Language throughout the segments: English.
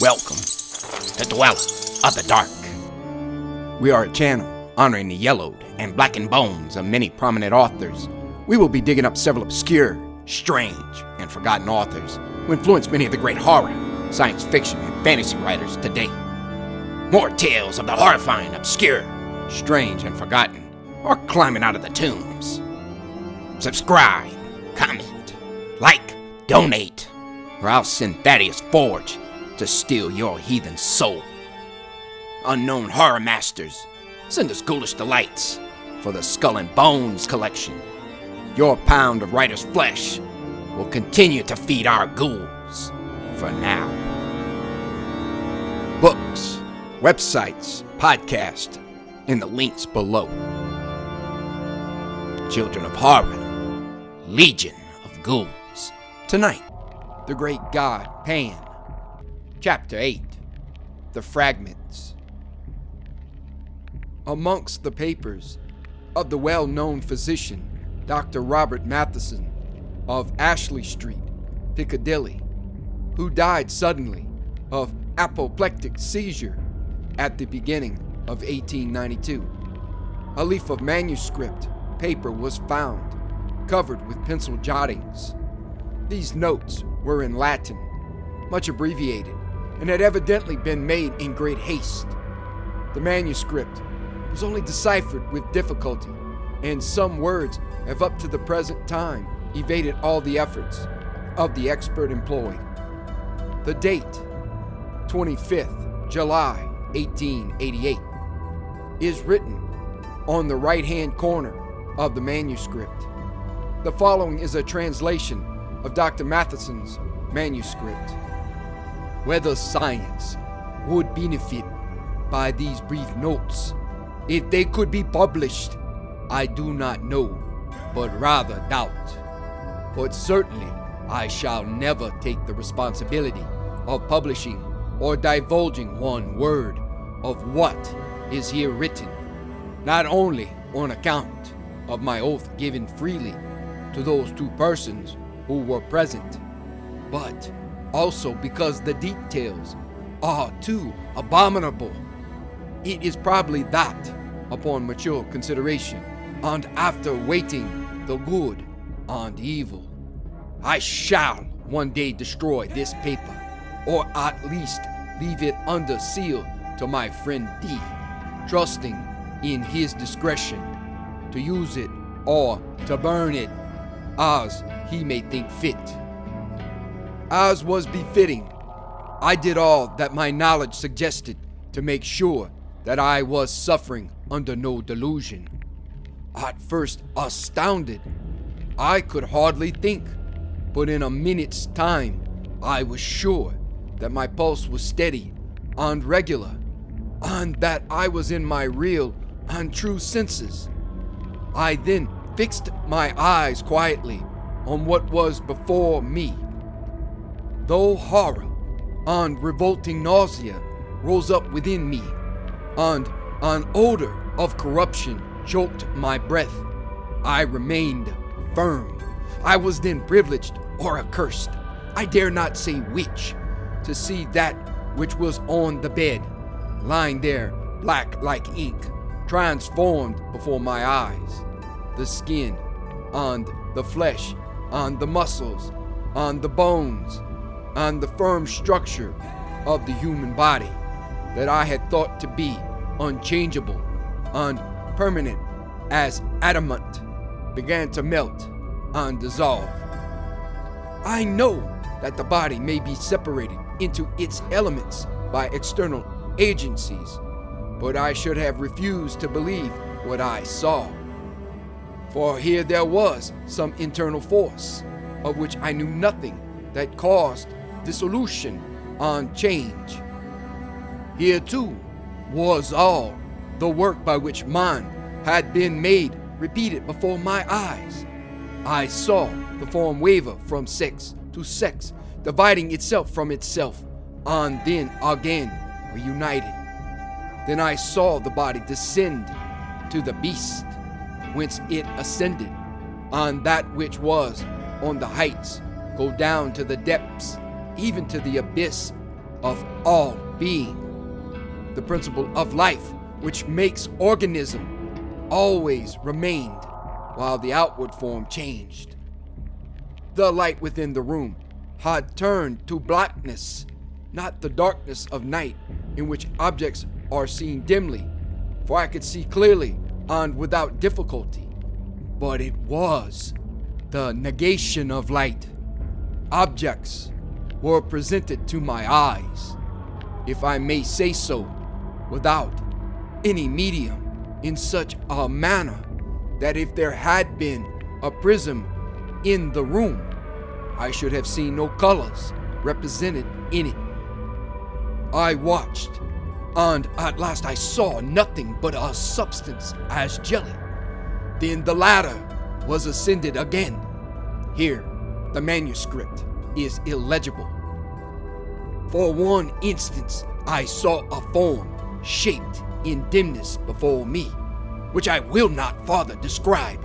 Welcome to Dweller of the Dark. We are a channel honoring the yellowed and blackened bones of many prominent authors. We will be digging up several obscure, strange, and forgotten authors who influenced many of the great horror, science fiction, and fantasy writers today. More tales of the horrifying, obscure, strange, and forgotten, or climbing out of the tombs. Subscribe, comment, like, donate, or I'll send Thaddeus Forge to steal your heathen soul. Unknown horror masters, send us ghoulish delights for the Skull and Bones collection. Your pound of writer's flesh will continue to feed our ghouls for now. Books, websites, podcast, in the links below. Children of Horror, Legion of Ghouls. Tonight, the great god Pagan. Chapter 8, The Fragments. Amongst the papers of the well-known physician, Dr. Robert Matheson of Ashley Street, Piccadilly, who died suddenly of apoplectic seizure at the beginning of 1892, a leaf of manuscript paper was found, covered with pencil jottings. These notes were in Latin, much abbreviated, and had evidently been made in great haste. The manuscript was only deciphered with difficulty, and some words have up to the present time evaded all the efforts of the expert employed. The date, 25th July 1888, is written on the right-hand corner of the manuscript. The following is a translation of Dr. Matheson's manuscript. Whether science would benefit by these brief notes, if they could be published, I do not know, but rather doubt. But certainly I shall never take the responsibility of publishing or divulging one word of what is here written, not only on account of my oath given freely to those two persons who were present, but also because the details are too abominable. It is probably that, upon mature consideration, and after weighing the good and evil, I shall one day destroy this paper, or at least leave it under seal to my friend D, trusting in his discretion to use it or to burn it as he may think fit. As was befitting, I did all that my knowledge suggested to make sure that I was suffering under no delusion. At first astounded, I could hardly think, but in a minute's time, I was sure that my pulse was steady and regular, and that I was in my real and true senses. I then fixed my eyes quietly on what was before me. Though horror and revolting nausea rose up within me, and an odor of corruption choked my breath, I remained firm. I was then privileged or accursed, I dare not say which, to see that which was on the bed, lying there black like ink, transformed before my eyes. The skin, and the flesh, and the muscles, and the bones, and the firm structure of the human body that I had thought to be unchangeable and permanent as adamant began to melt and dissolve. I know that the body may be separated into its elements by external agencies, but I should have refused to believe what I saw. For here there was some internal force, of which I knew nothing, that caused dissolution and change. Here too was all the work by which man had been made repeated before my eyes. I saw the form waver from sex to sex, dividing itself from itself, and then again reunited. Then I saw the body descend to the beast, whence it ascended, and that which was on the heights go down to the depths, even to the abyss of all being, the principle of life which makes organism always remained while the outward form changed. The light within the room had turned to blackness, not the darkness of night in which objects are seen dimly, for I could see clearly and without difficulty, but it was the negation of light. Objects were presented to my eyes, if I may say so, without any medium, in such a manner that if there had been a prism in the room, I should have seen no colors represented in it. I watched, and at last I saw nothing but a substance as jelly. Then the ladder was ascended again. Here, the manuscript is illegible. For one instant, I saw a form shaped in dimness before me, which I will not farther describe,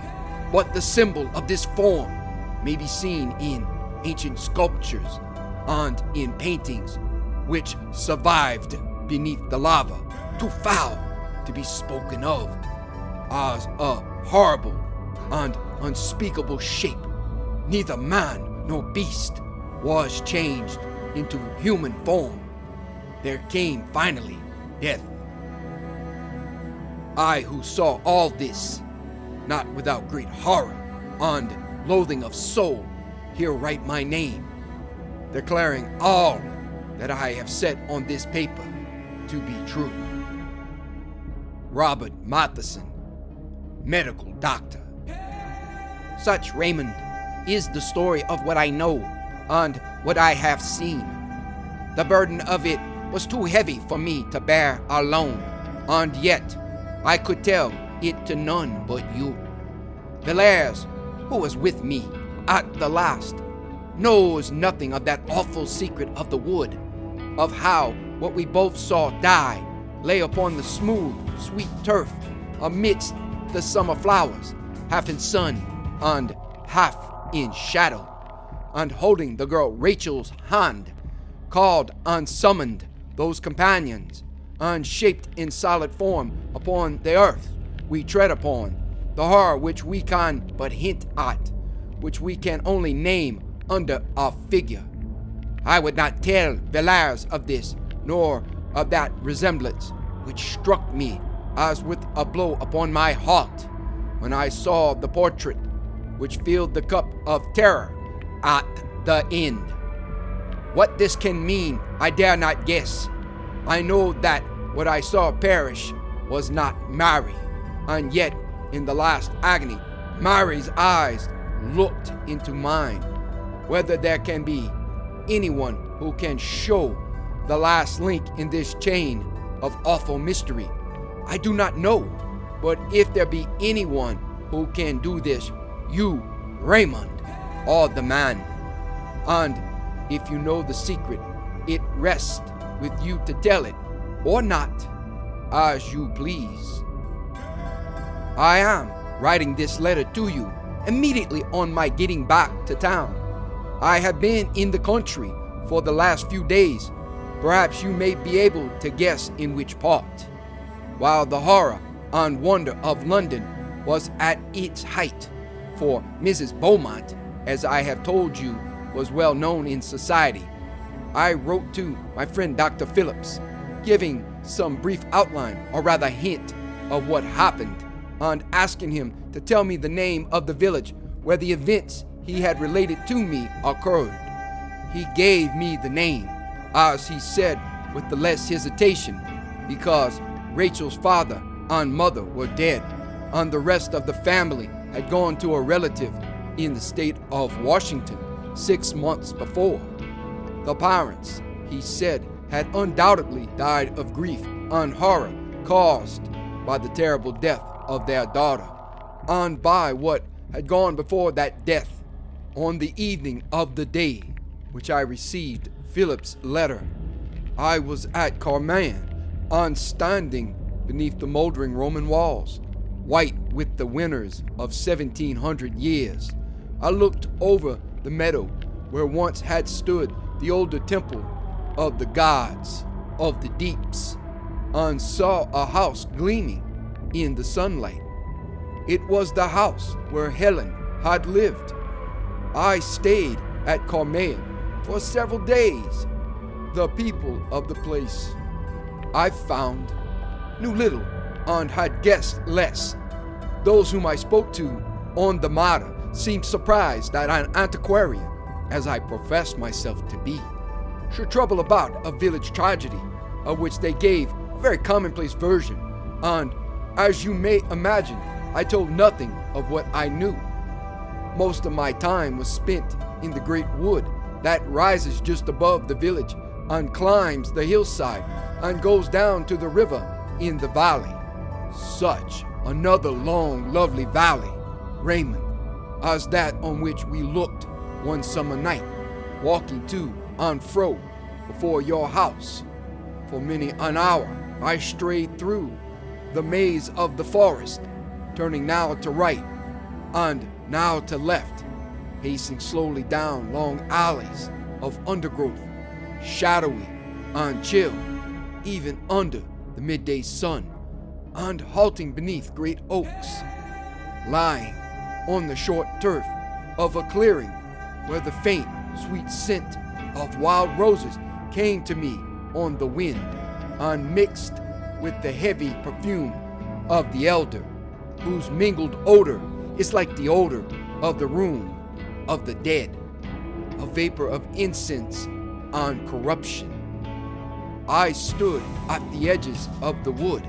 but the symbol of this form may be seen in ancient sculptures and in paintings which survived beneath the lava, too foul to be spoken of, as a horrible and unspeakable shape. Neither man nor beast was changed into human form. There came finally death. I who saw all this, not without great horror and loathing of soul, here write my name, declaring all that I have said on this paper to be true. Robert Matheson, medical doctor. Such, Raymond, is the story of what I know and what I have seen. The burden of it was too heavy for me to bear alone, and yet I could tell it to none but you. Villers, who was with me at the last, knows nothing of that awful secret of the wood, of how what we both saw die lay upon the smooth, sweet turf amidst the summer flowers, half in sun and half in shadow, and holding the girl Rachel's hand, called and summoned those companions, and shaped in solid form upon the earth we tread upon, the horror which we can but hint at, which we can only name under a figure. I would not tell Villers of this, nor of that resemblance which struck me as with a blow upon my heart when I saw the portrait which filled the cup of terror at the end. What this can mean, I dare not guess. I know that what I saw perish was not Mary, and yet in the last agony, Mary's eyes looked into mine. Whether there can be anyone who can show the last link in this chain of awful mystery, I do not know. But if there be anyone who can do this, you, Raymond, are the man. And if you know the secret, it rests with you to tell it, or not, as you please. I am writing this letter to you immediately on my getting back to town. I have been in the country for the last few days. Perhaps you may be able to guess in which part. While the horror and wonder of London was at its height, for Mrs. Beaumont, as I have told you, was well known in society, I wrote to my friend Dr. Phillips, giving some brief outline, or rather hint, of what happened, and asking him to tell me the name of the village where the events he had related to me occurred. He gave me the name, as he said with the less hesitation, because Rachel's father and mother were dead, and the rest of the family had gone to a relative in the state of Washington 6 months before. The parents, he said, had undoubtedly died of grief and horror caused by the terrible death of their daughter, and by what had gone before that death. On the evening of the day which I received Philip's letter, I was at Carman, and standing beneath the moldering Roman walls, white with the winters of 1700 years, I looked over the meadow where once had stood the older temple of the gods of the deeps, and saw a house gleaming in the sunlight. It was the house where Helen had lived. I stayed at Carmel for several days. The people of the place I found knew little and had guessed less. Those whom I spoke to on the matter seemed surprised that an antiquarian, as I professed myself to be, should trouble about a village tragedy, of which they gave a very commonplace version, and, as you may imagine, I told nothing of what I knew. Most of my time was spent in the great wood that rises just above the village and climbs the hillside and goes down to the river in the valley. Such another long, lovely valley, Raymond, as that on which we looked one summer night, walking to and fro before your house. For many an hour I strayed through the maze of the forest, turning now to right and now to left, pacing slowly down long alleys of undergrowth, shadowy and chill, even under the midday sun, and halting beneath great oaks, lying on the short turf of a clearing where the faint, sweet scent of wild roses came to me on the wind and mixed with the heavy perfume of the elder, whose mingled odor is like the odor of the room of the dead, a vapor of incense and corruption. I stood at the edges of the wood,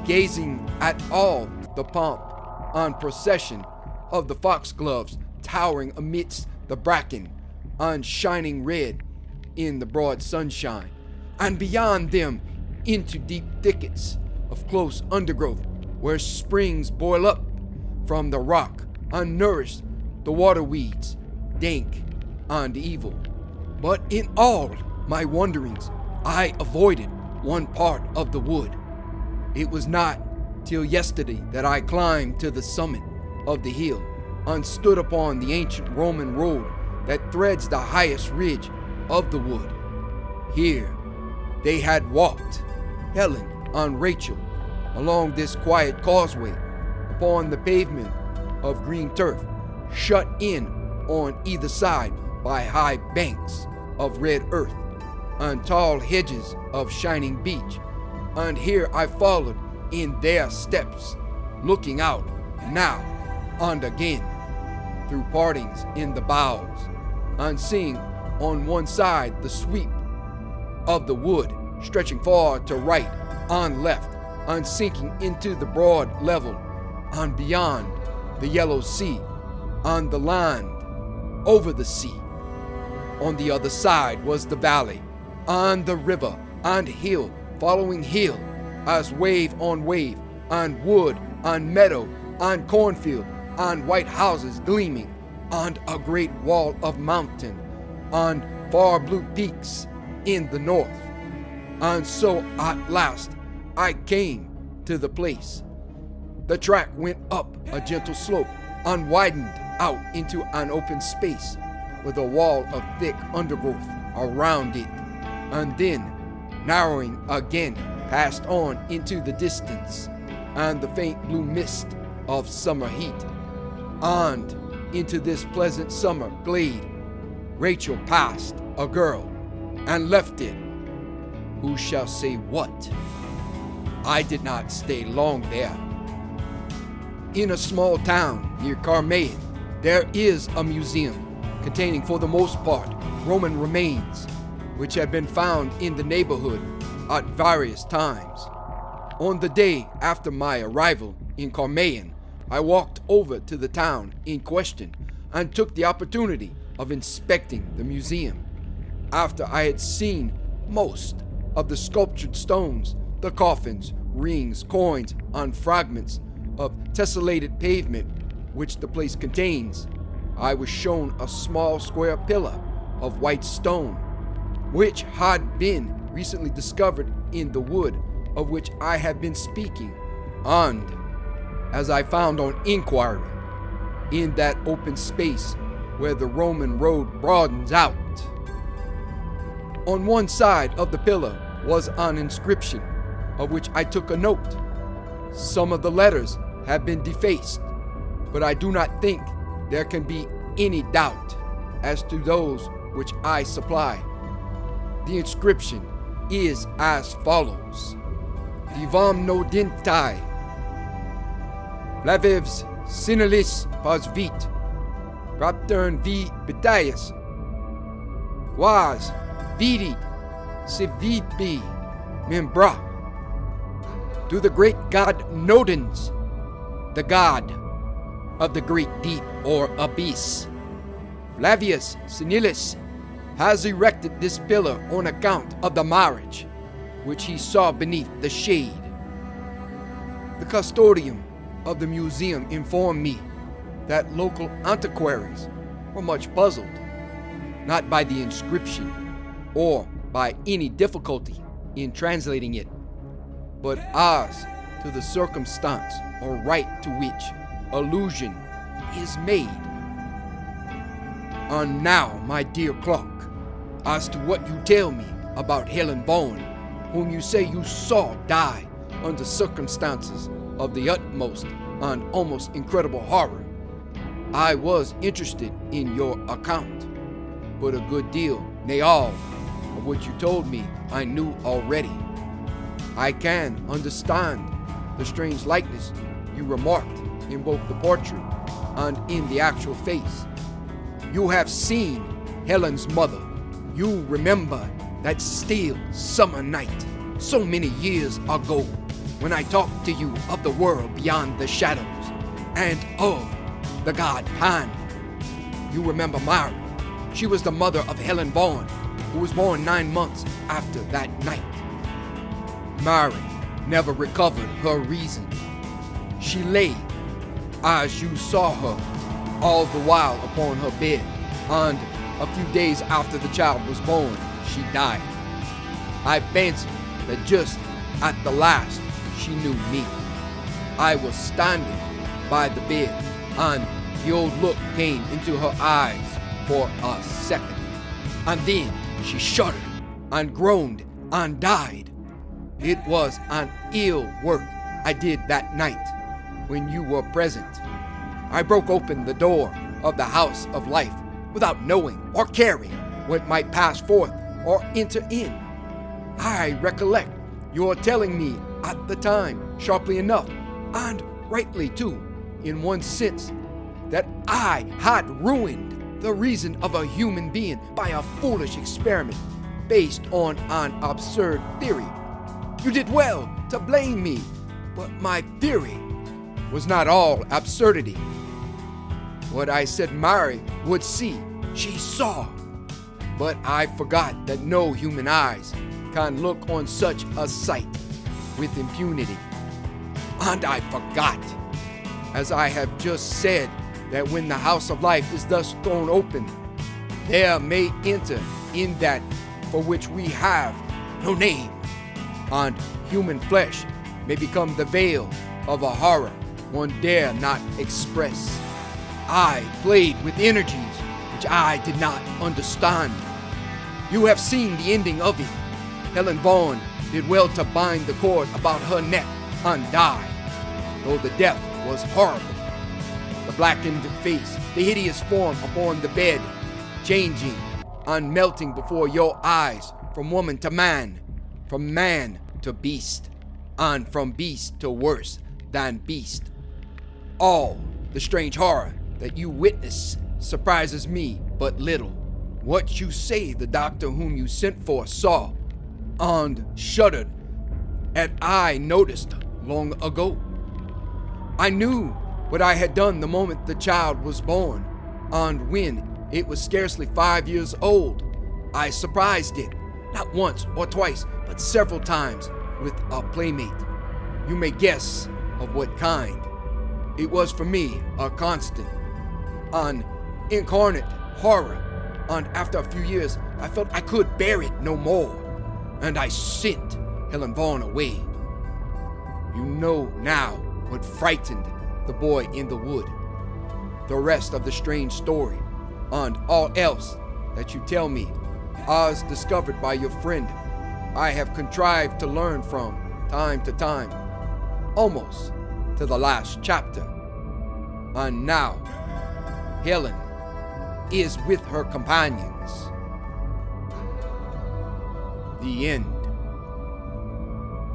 gazing at all the pomp and procession of the foxgloves towering amidst the bracken and shining red in the broad sunshine, and beyond them into deep thickets of close undergrowth where springs boil up from the rock and nourish the water weeds, dank and evil. But in all my wanderings, I avoided one part of the wood. It was not till yesterday that I climbed to the summit of the hill and stood upon the ancient Roman road that threads the highest ridge of the wood. Here they had walked, Helen and Rachel, along this quiet causeway upon the pavement of green turf, shut in on either side by high banks of red earth and tall hedges of shining beech. And here I followed in their steps, looking out now and again through partings in the boughs, and seeing on one side the sweep of the wood stretching far to right and left and sinking into the broad level, and beyond the yellow sea and the land over the sea. On the other side was the valley and the river and hill following hill, as wave on wave, and wood and meadow and cornfield and white houses gleaming, and a great wall of mountain and far blue peaks in the north. And so at last I came to the place. The track went up a gentle slope and widened out into an open space with a wall of thick undergrowth around it, and then, narrowing again, passed on into the distance and the faint blue mist of summer heat. And into this pleasant summer glade Rachel passed a girl and left it. Who shall say what? I did not stay long there. In a small town near Carmel, there is a museum containing, for the most part, Roman remains, which have been found in the neighborhood at various times. On the day after my arrival in Carmel, I walked over to the town in question and took the opportunity of inspecting the museum. After I had seen most of the sculptured stones, the coffins, rings, coins, and fragments of tessellated pavement which the place contains, I was shown a small square pillar of white stone, which had been recently discovered in the wood of which I have been speaking, and, as I found on inquiry, in that open space where the Roman road broadens out. On one side of the pillar was an inscription, of which I took a note. Some of the letters have been defaced, but I do not think there can be any doubt as to those which I supply. The inscription is as follows: Divam no dintai, Flavevs sinalis pas vit, Raptern vi betias, Quas vidit civipi membra. To the great god Nodens, the god of the great deep or abyss, Flavius Senilis has erected this pillar on account of the marriage which he saw beneath the shade. The custodian of the museum informed me that local antiquaries were much puzzled, not by the inscription or by any difficulty in translating it, but as to the circumstance or rite to which allusion is made. And now, my dear clerk, as to what you tell me about Helen Vaughan, whom you say you saw die under circumstances of the utmost and almost incredible horror, I was interested in your account, but a good deal, nay all, of what you told me I knew already. I can understand the strange likeness you remarked in both the portrait and in the actual face. You have seen Helen's mother. You remember that still summer night so many years ago when I talked to you of the world beyond the shadows and of the god Pan. You remember Mary. She was the mother of Helen Vaughan, who was born 9 months after that night. Mary never recovered her reason. She lay, as you saw her, all the while upon her bed, and a few days after the child was born, she died. I fancy that just at the last she knew me. I was standing by the bed, and the old look came into her eyes for a second, and then she shuddered and groaned and died. It was an ill work I did that night when you were present. I broke open the door of the house of life without knowing or caring what might pass forth or enter in. I recollect your telling me at the time, sharply enough, and rightly too, in one sense, that I had ruined the reason of a human being by a foolish experiment based on an absurd theory. You did well to blame me, but my theory was not all absurdity. What I said Mary would see, she saw. But I forgot that no human eyes can look on such a sight with impunity. And I forgot, as I have just said, that when the house of life is thus thrown open, there may enter in that for which we have no name, and human flesh may become the veil of a horror one dare not express. I played with energies which I did not understand. You have seen the ending of it. Helen Vaughan did well to bind the cord about her neck and die, though the death was horrible. The blackened face, the hideous form upon the bed, changing and melting before your eyes from woman to man, from man to beast, and from beast to worse than beast. All the strange horror that you witness surprises me but little. What you say the doctor whom you sent for saw and shuddered at I noticed long ago. I knew what I had done the moment the child was born, and when it was scarcely 5 years old, I surprised it, not once or twice, but several times with a playmate. You may guess of what kind. It was for me a constant, an incarnate horror, and after a few years, I felt I could bear it no more, and I sent Helen Vaughan away. You know now what frightened the boy in the wood. The rest of the strange story, and all else that you tell me, as discovered by your friend, I have contrived to learn from time to time, almost to the last chapter. And now, Helen is with her companions. The end.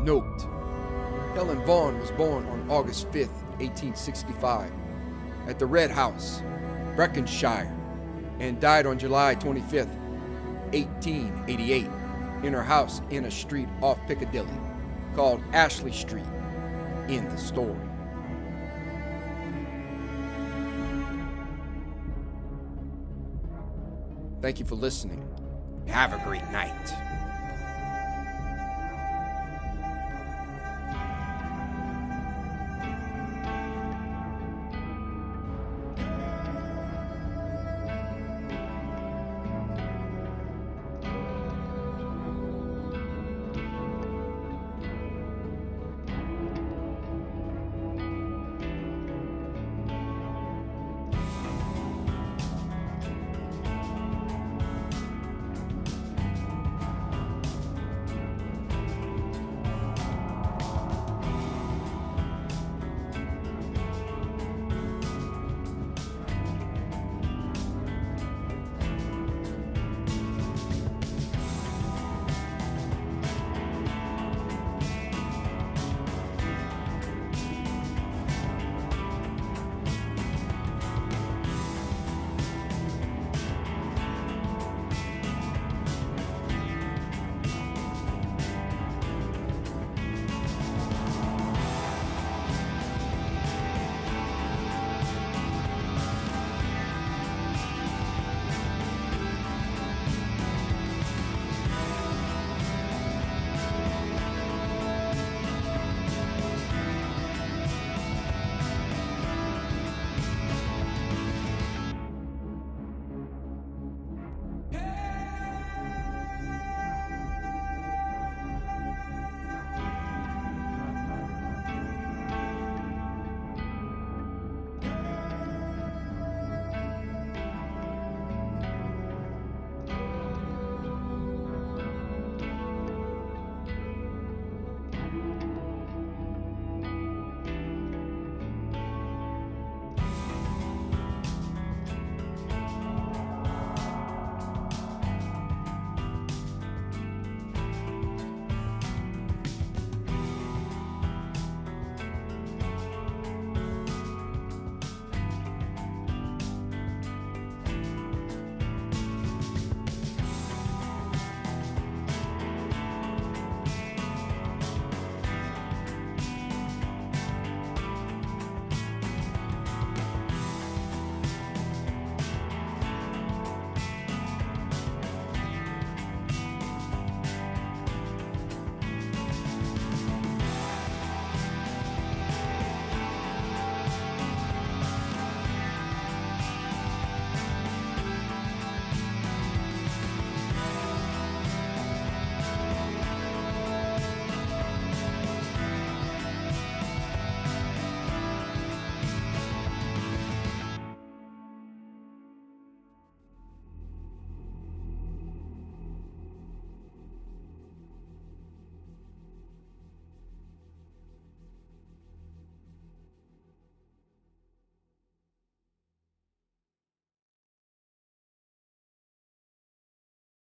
Note: Helen Vaughn was born on August 5th, 1865, at the Red House, Breconshire, and died on July 25th, 1888, in her house in a street off Piccadilly called Ashley Street in the story. Thank you for listening. Have a great night.